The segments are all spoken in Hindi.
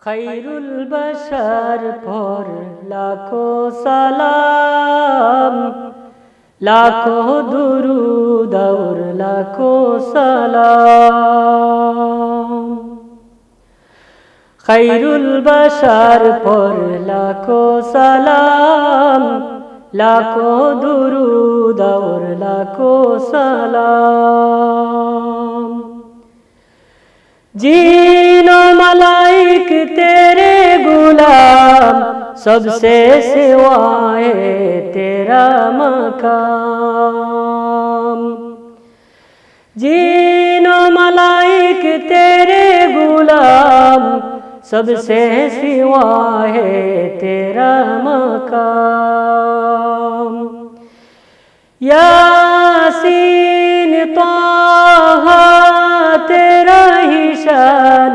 खैरुल बशर पर लाखों सलाम, लाखों दुरूद और लाखों सलाम। खैरुल बशर पर लाखों सलाम, लाखों दुरूद और लाखों सलाम। जीनो मलाइक तेरे गुलाम, सबसे सिवाए तेरा मकाम। जीनो मलाइक तेरे गुलाम, सबसे सिवाए तेरा मकाम। यासीन ताहा तेरा ही शान,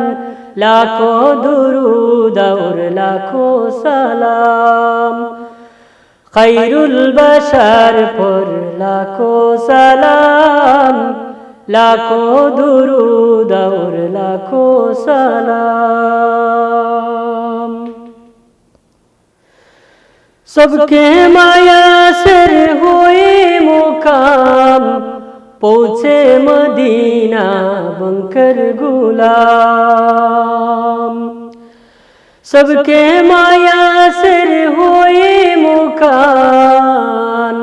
लाखों दुरूद और लाखों सलाम। खैरुल बशर पर लाखों सलाम, लाखों दुरूद और लाखों सलाम। सबके माया सिर हुई मुकाम, पहुँचे मदीना बनकर गुलाम। सबके माया सिर हुई मुकाम,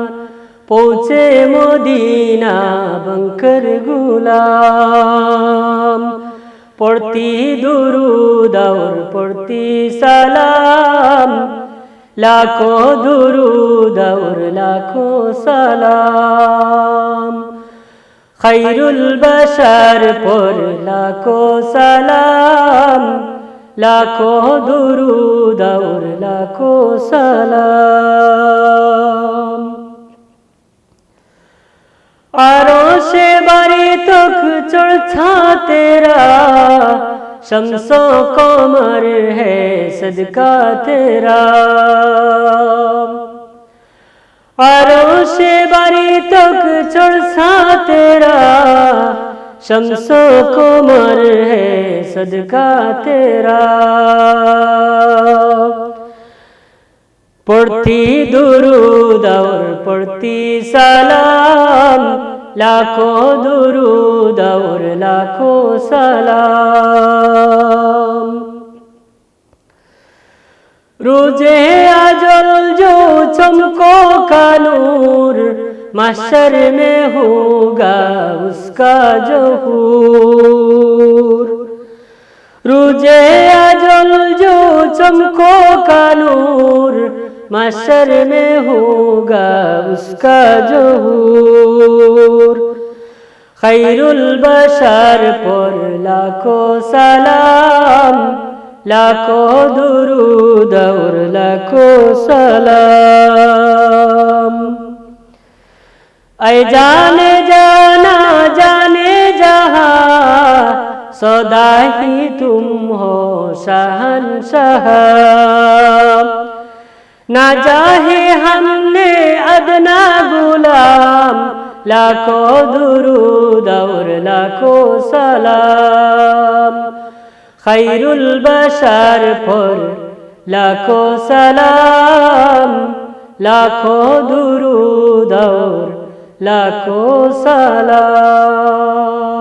पहुँचे मदीना बनकर गुलाम। पढ़ती दुरूद और पढ़ती सलाम, लाखों दुरूद और लाखों सलाम। खैरुल बशर पर लाखों सलाम, लाखों दुरूद और लाखों सलाम। आरोशे बारी तक चढ़ता तेरा, शम्सो कमर है सदका तेरा। आरोशे बारी तक चढ़ता तेरा, शम्सो कमर है सदका तेरा। पढ़ती दुरूद और पढ़ती सलाम, लाखों दुरूद और लाखों सलाम। रोजे अजल जो चमको का नूर, महशर में होगा उसका ज़हूर। रोजे अजल जो चमको का नूर, महशर में होगा उसका ज़हूर। खैरुल बशर पर लाखों सलाम, लाखों दुरूद और लाखों सलाम। ऐ जाने जाना जाने जहां, सदा ही तुम हो शहंशाह। ना चाहे हमने अदना गुलाम, लाखों दुरूद और लाखों सलाम। खैरुल बशर पर लाखों सलाम, लाखों दुरूद और लाखों सलाम।